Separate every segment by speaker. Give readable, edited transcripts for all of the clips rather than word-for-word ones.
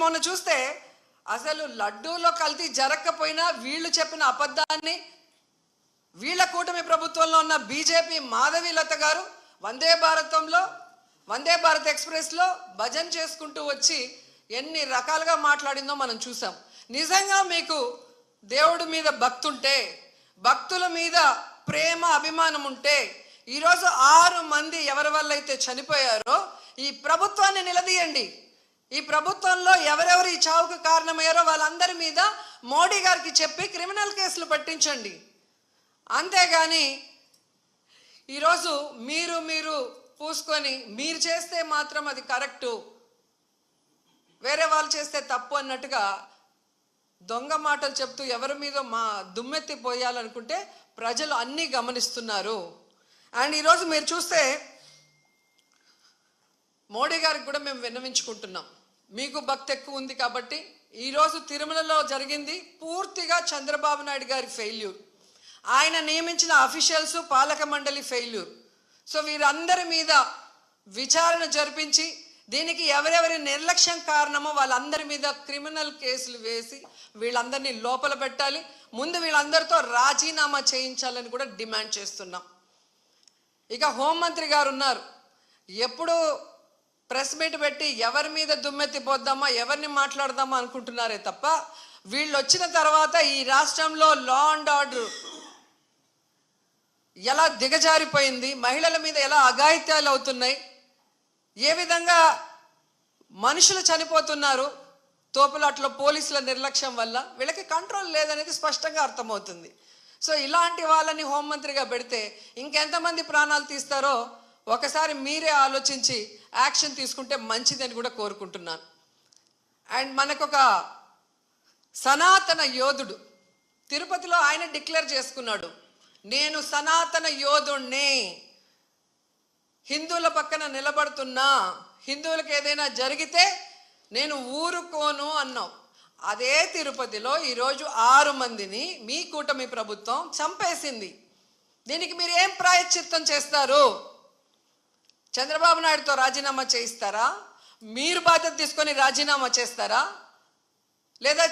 Speaker 1: మొన్న చూస్తే అసలు లడ్డూలో కల్తీ జరగకపోయినా వీళ్ళు చెప్పిన అబద్ధాన్ని వీళ్ళ కూటమి ప్రభుత్వంలో ఉన్న బీజేపీ మాధవీలత గారు వందే భారత్ ఎక్స్ప్రెస్లో భజన చేసుకుంటూ వచ్చి ఎన్ని రకాలుగా మాట్లాడిందో మనం చూసాం. నిజంగా మీకు దేవుడి మీద భక్తుంటే, భక్తుల మీద ప్రేమ అభిమానం ఉంటే ఈరోజు 6 మంది ఎవరి వల్ల అయితే చనిపోయారో ఈ ప్రభుత్వాన్ని నిలదీయండి. ఈ ప్రభుత్వంలో ఎవరెవరు ఈ చావుకు కారణమయ్యారో వాళ్ళందరి మీద మోడీ గారికి చెప్పి క్రిమినల్ కేసులు పట్టించండి. అంతేగాని ఈరోజు మీరు పూసుకొని మీరు చేస్తే మాత్రం అది కరెక్టు, వేరే వాళ్ళు చేస్తే తప్పు అన్నట్టుగా దొంగ మాటలు చెప్తూ ఎవరి మీద మా దుమ్మెత్తి పోయాలనుకుంటే ప్రజలు అన్నీ గమనిస్తున్నారు. అండ్ ఈరోజు మీరు చూస్తే మోడీ గారికి కూడా మేము విన్నవించుకుంటున్నాం. మీకు భక్తి ఎక్కువ ఉంది కాబట్టి ఈరోజు తిరుమలలో జరిగింది పూర్తిగా చంద్రబాబు నాయుడు గారి ఫెయిల్యూర్, ఆయన నియమించిన అఫీషియల్స్ పాలక మండలి ఫెయిల్యూర్. సో వీరందరి మీద విచారణ జరిపించి దీనికి ఎవరెవరి నిర్లక్ష్యం కారణమో వాళ్ళందరి మీద క్రిమినల్ కేసులు వేసి వీళ్ళందరినీ లోపల పెట్టాలి. ముందు వీళ్ళందరితో రాజీనామా చేయించాలని కూడా డిమాండ్ చేస్తున్నాం. ఇక హోంమంత్రి గారు ఉన్నారు, ఎప్పుడు ప్రెస్ మీట్ పెట్టి ఎవరి మీద దుమ్మెత్తి పోద్దామా, ఎవరిని మాట్లాడదామా అనుకుంటున్నారే తప్ప వీళ్ళు వచ్చిన తర్వాత ఈ రాష్ట్రంలో లా అండ్ ఆర్డర్ ఎలా దిగజారిపోయింది, మహిళల మీద ఎలా అఘాయిత్యాలు అవుతున్నాయి, ఏ విధంగా మనుషులు చనిపోతున్నారు తోపులాట్లో పోలీసుల నిర్లక్ష్యం వల్ల, వీళ్ళకి కంట్రోల్ లేదనేది స్పష్టంగా అర్థమవుతుంది. సో ఇలాంటి వాళ్ళని హోంమంత్రిగా పెడితే ఇంకెంతమంది ప్రాణాలు తీస్తారో ఒకసారి మీరే ఆలోచించి యాక్షన్ తీసుకుంటే మంచిదని కూడా కోరుకుంటున్నాను. అండ్ మనకొక సనాతన యోధుడు తిరుపతిలో ఆయన డిక్లేర్ చేసుకున్నాడు, నేను సనాతన యోధుణ్ణి, హిందువుల పక్కన నిలబడుతున్నా, హిందువులకు ఏదైనా జరిగితే నేను ఊరుకోను అన్నాం. అదే తిరుపతిలో ఈరోజు 6 మందిని మీ కూటమి ప్రభుత్వం చంపేసింది. దీనికి మీరు ఏం ప్రాయశ్చిత్తం చేస్తారు? చంద్రబాబు నాయుడుతో రాజీనామా చేయిస్తారా? మీరు బాధ్యత తీసుకొని రాజీనామా చేస్తారా? లేదా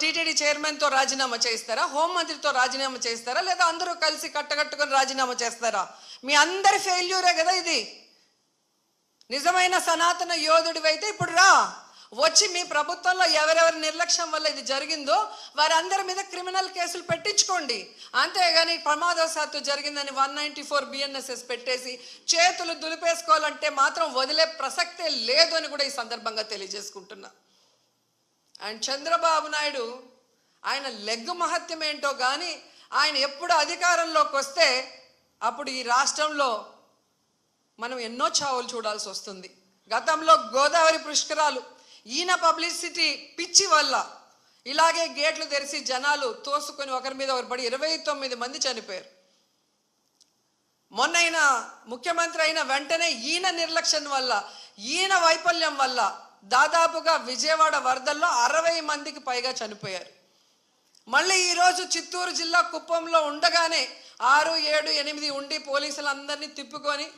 Speaker 1: టీటీడీ చైర్మన్తో రాజీనామా చేయిస్తారా? హోంమంత్రితో రాజీనామా చేయిస్తారా? లేదా అందరూ కలిసి కట్టకట్టుకొని రాజీనామా చేస్తారా? మీ అందరి ఫెయిల్యూరే కదా ఇది. నిజమైన సనాతన యోధుడివైతే ఇప్పుడు రా, వచ్చి మీ ప్రభుత్వంలో ఎవరెవరి నిర్లక్ష్యం వల్ల ఇది జరిగిందో వారందరి మీద క్రిమినల్ కేసులు పెట్టించుకోండి. అంతేగాని ప్రమాదవశాత్తు జరిగిందని 194 BNSS పెట్టేసి చేతులు దులిపేసుకోవాలంటే మాత్రం వదిలే ప్రసక్తే లేదు అని కూడా ఈ సందర్భంగా తెలియజేసుకుంటున్నా. అండ్ చంద్రబాబు నాయుడు ఆయన లెగ్గు మహత్యం ఏంటో కానీ ఆయన ఎప్పుడు అధికారంలోకి వస్తే అప్పుడు ఈ రాష్ట్రంలో మనం ఎన్నో చావులు చూడాల్సి వస్తుంది. గతంలో గోదావరి పుష్కరాలు ఈయన పబ్లిసిటీ పిచ్చి వల్ల ఇలాగే గేట్లు తెరిచి జనాలు తోసుకొని ఒకరి మీద ఒకరు పడి 29 మంది చనిపోయారు. మొన్న ముఖ్యమంత్రి అయిన వెంటనే ఈయన నిర్లక్ష్యం వల్ల, ఈయన వైఫల్యం వల్ల దాదాపుగా విజయవాడ వరదల్లో 60 మందికి పైగా చనిపోయారు. మళ్ళీ ఈరోజు చిత్తూరు జిల్లా కుప్పంలో ఉండగానే 6, 7, 8 ఉండి పోలీసులందరినీ తిప్పుకొని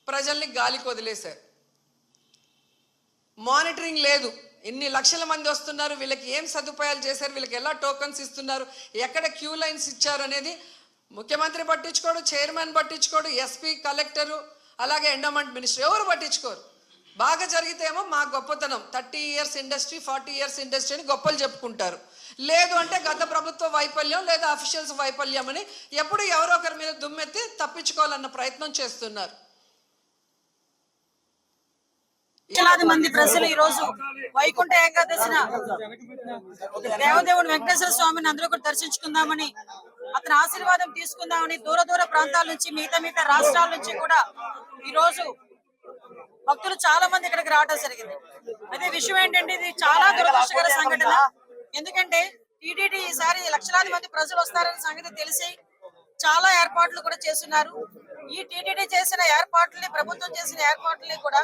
Speaker 1: ప్రజల్ని గాలికి వదిలేశారు. మానిటరింగ్ లేదు, ఎన్ని లక్షల మంది వస్తున్నారు, వీళ్ళకి ఏం సదుపాయాలు చేశారు, వీళ్ళకి ఎలా టోకన్స్ ఇస్తున్నారు, ఎక్కడ క్యూ లైన్స్ ఇచ్చారు అనేది ముఖ్యమంత్రి పట్టించుకోడు, చైర్మన్ పట్టించుకోడు, ఎస్పీ, కలెక్టరు, అలాగే ఎండోమెంట్ మినిస్టర్ ఎవరు పట్టించుకోరు. బాగా జరిగితేమో మా గొప్పతనం 30 years ఇండస్ట్రీ, 40 years ఇండస్ట్రీ అని గొప్పలు చెప్పుకుంటారు. లేదు అంటే గత ప్రభుత్వ వైఫల్యం లేదా అఫీషియల్స్ వైఫల్యం అని ఎప్పుడు ఎవరో ఒకరి మీద దుమ్మెత్తి తప్పించుకోవాలన్న ప్రయత్నం చేస్తున్నారు.
Speaker 2: లక్షలాది మంది ప్రజలు ఈ రోజు వైకుంఠ ఏకాదశిన దేవదేవుడు వెంకటేశ్వర స్వామిని అందరూ కూడా దర్శించుకుందామని, అతని ఆశీర్వాదం తీసుకుందామని దూర ప్రాంతాల నుంచి మిగతా రాష్ట్రాల నుంచి కూడా ఈ రోజు భక్తులు చాలా మంది ఇక్కడికి రావడం జరిగింది. అదే విషయం ఏంటంటే ఇది చాలా దురదృష్టకర సంఘటన. ఎందుకంటే టీటీడీ ఈసారి లక్షలాది మంది ప్రజలు వస్తారనే సంగతి తెలిసి చాలా ఏర్పాట్లు కూడా చేస్తున్నారు. ఈ టీటీడీ చేసిన ఏర్పాట్లని, ప్రభుత్వం చేసిన ఏర్పాట్లని కూడా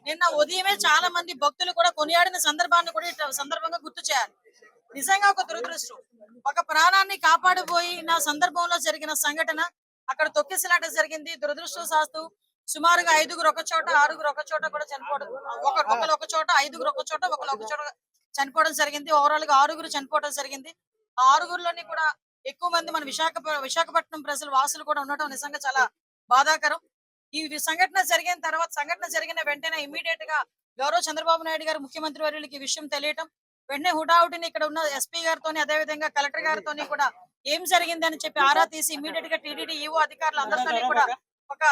Speaker 2: నిన్న ఉదయమే చాలా మంది భక్తులు కూడా కొనియాడిన సందర్భాన్ని కూడా ఈ సందర్భంగా గుర్తు చేయాలి. నిజంగా ఒక దురదృష్టం, ఒక ప్రాణాన్ని కాపాడబోయిన సందర్భంలో జరిగిన సంఘటన, అక్కడ తొక్కిసలాట జరిగింది. దురదృష్టవశాత్తు సుమారుగా 5గురు ఒక చోట 6గురు ఒక చోట కూడా చనిపోవడం, ఒకరు ఒక చోట 5గురు ఒక చోట ఒకరు ఒక చోట చనిపోవడం జరిగింది. ఓవరాల్ గా 6గురు చనిపోవడం జరిగింది. ఆ 6గురులోని కూడా ఎక్కువ మంది మన విశాఖపట్నం ప్రజలు వాసులు కూడా ఉండటం నిజంగా చాలా బాధాకరం. ఈ సంఘటన జరిగిన వెంటనే ఇమీడియట్ గా గౌరవ చంద్రబాబు నాయుడు గారు ముఖ్యమంత్రి వర్యులకి ఈ విషయం తెలియటం, వెంటనే హుటాహుటిని ఇక్కడ ఉన్న ఎస్పీ గారితోని అదే విధంగా కలెక్టర్ గారితోని కూడా ఏం జరిగింది అని చెప్పి ఆరా తీసి ఇమీడియట్ గా టీటీడీ ఈవో అధికారులు అందరితో కూడా ఒక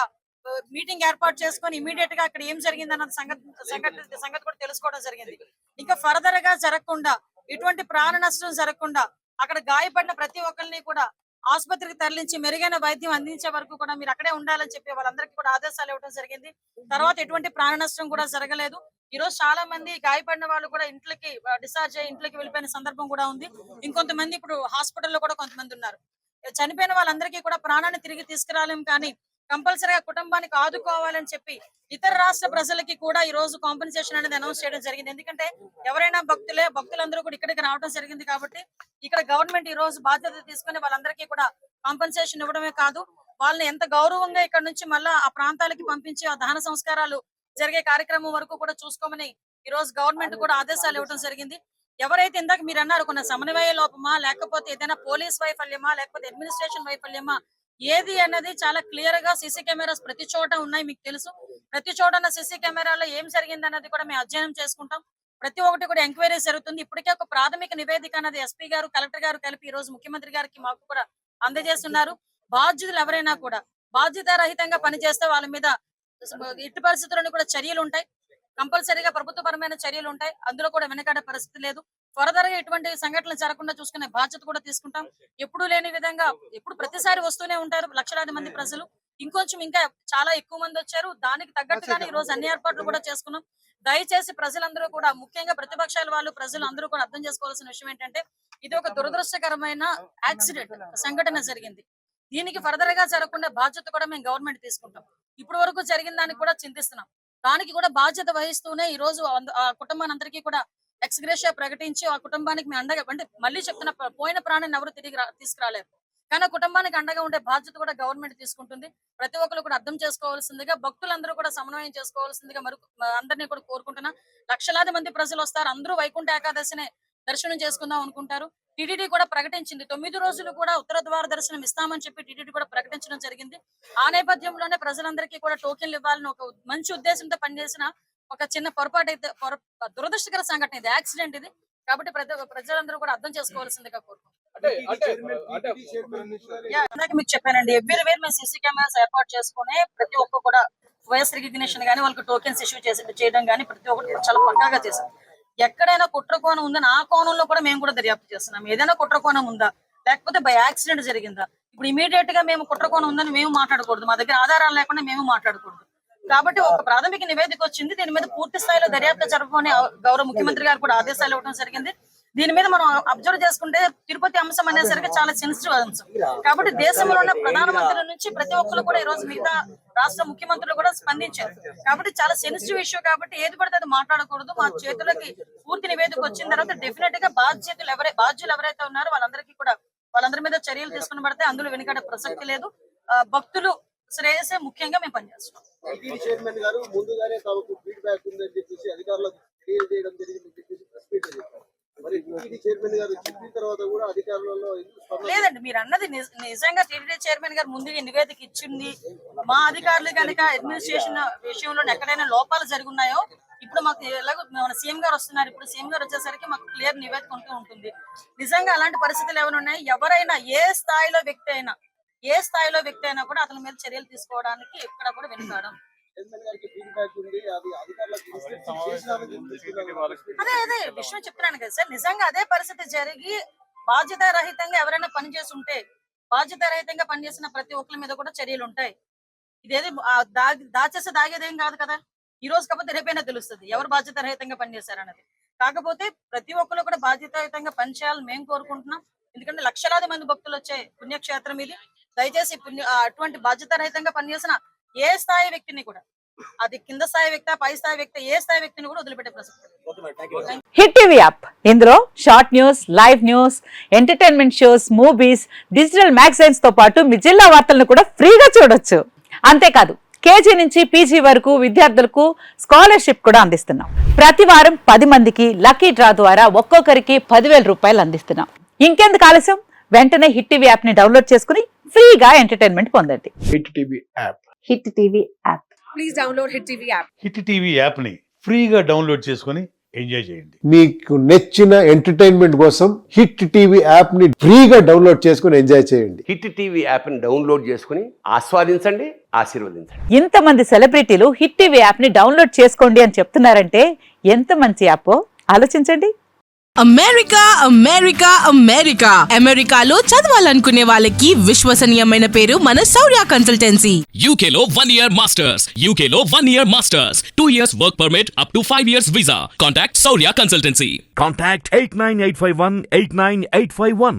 Speaker 2: మీటింగ్ ఏర్పాటు చేసుకొని ఇమీడియట్ గా అక్కడ ఏం జరిగింది అన్న సంగతి కూడా తెలుసుకోవడం జరిగింది. ఇంకా ఫర్దర్ గా జరగకుండా, ఎటువంటి ప్రాణ నష్టం జరగకుండా అక్కడ గాయపడిన ప్రతి ఒక్కరిని కూడా ఆసుపత్రికి తరలించి మెరుగైన వైద్యం అందించే వరకు కూడా మీరు అక్కడే ఉండాలని చెప్పి వాళ్ళందరికీ కూడా ఆదేశాలు ఇవ్వడం జరిగింది. తర్వాత ఎటువంటి ప్రాణ నష్టం కూడా జరగలేదు. ఈ రోజు చాలా మంది గాయపడిన వాళ్ళు కూడా ఇంట్లోకి డిశ్చార్జ్ అయ్యి ఇంట్లోకి వెళ్ళిపోయిన సందర్భం కూడా ఉంది. ఇంకొంతమంది ఇప్పుడు హాస్పిటల్లో కూడా కొంతమంది ఉన్నారు. చనిపోయిన వాళ్ళందరికీ కూడా ప్రాణాన్ని తిరిగి తీసుకురాలేం, కానీ కంపల్సరీగా కుటుంబానికి ఆదుకోవాలని చెప్పి ఇతర రాష్ట్ర ప్రజలకి కూడా ఈ రోజు కాంపెన్సేషన్ అనేది అనౌన్స్ చేయడం జరిగింది. ఎందుకంటే ఎవరైనా భక్తులందరూ కూడా ఇక్కడికి రావడం జరిగింది కాబట్టి ఇక్కడ గవర్నమెంట్ ఈ రోజు బాధ్యత తీసుకుని వాళ్ళందరికీ కూడా కాంపెన్సేషన్ ఇవ్వడమే కాదు, వాళ్ళని ఎంత గౌరవంగా ఇక్కడ నుంచి మళ్ళా ఆ ప్రాంతాలకి పంపించి ఆ దహన సంస్కారాలు జరిగే కార్యక్రమం వరకు కూడా చూసుకోమని ఈ రోజు గవర్నమెంట్ కూడా ఆదేశాలు ఇవ్వడం జరిగింది. ఎవరైతే ఇందాక మీరు అన్నారు కొన్న సమన్వయ లోపమా, లేకపోతే ఏదైనా పోలీస్ వైఫల్యమా, లేకపోతే అడ్మినిస్ట్రేషన్ వైఫల్యమా, ఏది అన్నది చాలా క్లియర్ గా సీసీ కెమెరాస్ ప్రతి చోట ఉన్నాయి. మీకు తెలుసు, ప్రతి చోట ఉన్న సీసీ కెమెరాలో ఏం జరిగింది అన్నది కూడా మేము అధ్యయనం చేసుకుంటాం. ప్రతి ఒక్కటి కూడా ఎంక్వైరీ జరుగుతుంది. ఇప్పటికే ఒక ప్రాథమిక నివేదిక అన్నది ఎస్పీ గారు, కలెక్టర్ గారు కలిపి ఈ రోజు ముఖ్యమంత్రి గారికి మాకు కూడా అందజేస్తున్నారు. బాధ్యులు ఎవరైనా కూడా బాధ్యతారహితంగా పనిచేస్తే వాళ్ళ మీద ఎట్టి పరిస్థితుల్లోనూ కూడా చర్యలు ఉంటాయి. కంపల్సరీగా ప్రభుత్వపరమైన చర్యలు ఉంటాయి. అందులో కూడా వెనకాడే పరిస్థితి లేదు. ఫర్దర్ గా ఇటువంటి సంఘటనలు జరగకుండా చూసుకునే బాధ్యత కూడా తీసుకుంటాం. ఎప్పుడు లేని విధంగా ఎప్పుడు ప్రతిసారి వస్తూనే ఉంటారు లక్షలాది మంది ప్రజలు. ఇంకొంచెం ఇంకా చాలా ఎక్కువ మంది వచ్చారు. దానికి తగ్గట్టుగానే ఈ రోజు అన్ని ఏర్పాట్లు కూడా చేసుకున్నాం. దయచేసి ప్రజలందరూ కూడా, ముఖ్యంగా ప్రతిపక్షాల వాళ్ళు, ప్రజలు అందరూ కూడా అర్థం చేసుకోవాల్సిన విషయం ఏంటంటే ఇది ఒక దురదృష్టకరమైన యాక్సిడెంట్ సంఘటన జరిగింది. దీనికి ఫర్దర్ గా జరగకుండా బాధ్యత కూడా మేము గవర్నమెంట్ తీసుకుంటాం. ఇప్పటి వరకు జరిగిన దానికి కూడా చింతిస్తున్నాం. దానికి కూడా బాధ్యత వహిస్తూనే ఈ రోజు ఆ కుటుంబానందరికీ కూడా ఎక్స్గ్రేషియా ప్రకటించి ఆ కుటుంబానికి మేము అండగా, అంటే మళ్ళీ చెప్తున్న పోయిన ప్రాణాన్ని ఎవరు తిరిగి తీసుకురాలేరు, కానీ ఆ కుటుంబానికి అండగా ఉండే బాధ్యత కూడా గవర్నమెంట్ తీసుకుంటుంది. ప్రతి ఒక్కరు కూడా అర్థం చేసుకోవాల్సిందిగా, భక్తులందరూ కూడా సమన్వయం చేసుకోవాల్సిందిగా అందరినీ కూడా కోరుకుంటున్నా. లక్షలాది మంది ప్రజలు వస్తారు. అందరూ వైకుంఠ ఏకాదశిని దర్శనం చేసుకుందాం అనుకుంటారు. టీటీడీ కూడా ప్రకటించింది 9 రోజులు కూడా ఉత్తర ద్వార దర్శనం ఇస్తామని చెప్పి టీటీడీ కూడా ప్రకటించడం జరిగింది. ఆ నేపథ్యంలోనే ప్రజలందరికీ కూడా టోకెన్లు ఇవ్వాలని ఒక మంచి ఉద్దేశంతో పనిచేసిన ఒక చిన్న పొరపాటు అయితే దురదృష్టకర సంఘటన ఇది, యాక్సిడెంట్ ఇది. కాబట్టి ప్రజలందరూ కూడా అర్థం చేసుకోవాల్సిందిగా కోరుకుంటున్నాం. మీకు చెప్పానండి, ఎవ్రీ వేర్ మేము సీసీ కెమెరాస్ ఏర్పాటు చేసుకుని ప్రతి ఒక్క కూడా వాయిస్ రికగ్నిషన్ గానీ, వాళ్ళకి టోకెన్స్ ఇష్యూ చేయడం కానీ ప్రతి ఒక్కటి చాలా పక్కాగా చేశాం. ఎక్కడైనా కుట్ర కోణం ఉందని ఆ కోణంలో కూడా మేము కూడా దర్యాప్తు చేస్తున్నాం. ఏదైనా కుట్ర కోణం ఉందా, లేకపోతే బై యాక్సిడెంట్ జరిగిందా, ఇప్పుడు ఇమీడియట్ గా మేము కుట్ర కోణం ఉందని మేము మాట్లాడకూడదు, మా దగ్గర ఆధారాలు లేకుండా మేము మాట్లాడకూడదు. కాబట్టి ఒక ప్రాథమిక నివేదిక వచ్చింది. దీని మీద పూర్తి స్థాయిలో దర్యాప్తు జరపమని గౌరవ ముఖ్యమంత్రి గారు కూడా ఆదేశాలు ఇవ్వడం జరిగింది. దీని మీద మనం అబ్జర్వ్ చేసుకుంటే తిరుపతి అంశం అనేసరికి చాలా సెన్సిటివ్ అంశం. కాబట్టి దేశంలో ఉన్న ప్రధానమంత్రుల నుంచి ప్రతి ఒక్కరు కూడా ఈ రోజు మిగతా రాష్ట్ర ముఖ్యమంత్రులు కూడా స్పందించారు. కాబట్టి చాలా సెన్సిటివ్ ఇష్యూ, కాబట్టి ఏది పడితే అది మాట్లాడకూడదు. మా చేతులకి పూర్తి నివేదిక వచ్చిన తర్వాత డెఫినెట్ గా బాధ్యులు ఎవరైతే ఉన్నారో వాళ్ళందరి మీద చర్యలు తీసుకుని పడితే అందులో వెనుకడే ప్రసక్తి లేదు. భక్తులు శ్రేయసే ముఖ్యంగా మేము పనిచేస్తున్నాం. లేదండి, మీరు అన్నది నిజంగా టీటీడీ చైర్మన్ గారు ముందుగా నివేదిక ఇచ్చింది. మా అధికారులు కనుక అడ్మినిస్ట్రేషన్ విషయంలో ఎక్కడైనా లోపాలు జరుగున్నాయో ఇప్పుడు మాకు ఎలాగో మన సీఎం గారు వస్తున్నారు. ఇప్పుడు సీఎం గారు వచ్చేసరికి మాకు క్లియర్ నివేదిక ఉంటూ ఉంటుంది. నిజంగా అలాంటి పరిస్థితులు ఏమైనా ఉన్నాయి, ఎవరైనా ఏ స్థాయిలో వ్యక్తి అయినా కూడా అతని మీద చర్యలు తీసుకోవడానికి ఎక్కడ కూడా వెనుకాడం. అదే విషయం చెప్తున్నాను కదా సార్, నిజంగా అదే పరిస్థితి జరిగి బాధ్యతారహితంగా ఎవరైనా పనిచేసిన ప్రతి ఒక్కరి మీద కూడా చర్యలు ఉంటాయి. ఇదేది దాగేదేం కాదు కదా. ఈ రోజు కాకపోతే రేపైనా తెలుస్తుంది ఎవరు బాధ్యతారహితంగా పనిచేశారన్నది. కాకపోతే ప్రతి ఒక్కరు కూడా బాధ్యతాయుతంగా పనిచేయాలని మేము కోరుకుంటున్నాం. ఎందుకంటే లక్షలాది మంది భక్తులు వచ్చే పుణ్యక్షేత్రం ఇది. దయచేసి అటువంటి బాధ్యతారహితంగా పనిచేసిన ఏ స్థాయి వ్యక్తిని కూడా, అది కింద స్థాయి వ్యక్తి, పై స్థాయి వ్యక్తి, ఏ స్థాయి వ్యక్తిని కూడా వదిలిపెట్టే ప్రసక్తి.
Speaker 3: హిట్ టీవీ యాప్, ఇందులో short news, live news, entertainment shows, movies, digital magazines తో పాటు మీ జిల్లా వార్తలను కూడా ఫ్రీగా చూడొచ్చు. అంతేకాదు కేజీ నుంచి పీజీ వరకు విద్యార్థులకు స్కాలర్షిప్ కూడా అందిస్తున్నాం. ప్రతి వారం 10 మందికి లక్కీ డ్రా ద్వారా ఒక్కొక్కరికి 10,000 రూపాయలు అందిస్తున్నాం. ఇంకెందుకు ఆలస్యం, వెంటనే హిట్ టీవీ యాప్ ని డౌన్లోడ్ చేసుకుని ఫ్రీగా ఎంటర్టైన్మెంట్ పొందండి.
Speaker 4: Hit TV app.
Speaker 3: Hit TV app.
Speaker 5: Please download Hit TV app.
Speaker 6: Hit TV యాప్ని ఫ్రీగా డౌన్లోడ్ చేసుకొని ఎంజాయ్ చేయండి.
Speaker 4: మీకు నచ్చిన ఎంటర్టైన్మెంట్ కోసం హిట్ టీవీ యాప్ ని ఫ్రీగా డౌన్లోడ్ చేసుకుని ఎంజాయ్ చేయండి.
Speaker 7: హిట్ టీవీ యాప్ని డౌన్లోడ్ చేసుకుని ఆస్వాదించండి, ఆశీర్వదించండి.
Speaker 3: ఇంతమంది సెలబ్రిటీలు హిట్ టీవీ యాప్ ని డౌన్లోడ్ చేసుకోండి అని చెప్తున్నారంటే ఎంత మంచి యాప్ ఆలోచించండి.
Speaker 8: అమెరికా అమెరికా అమెరికా అమెరికాలో చదవాలనుకునే వాళ్ళకి విశ్వసనీయమైన పేరు మన శౌర్య కన్సల్టెన్సీ.
Speaker 9: UK లో 1 year masters. UK లో 1 year masters. 2 years work permit up to 5 years visa. Contact Saurya Consultancy.
Speaker 10: Contact 89851 89851.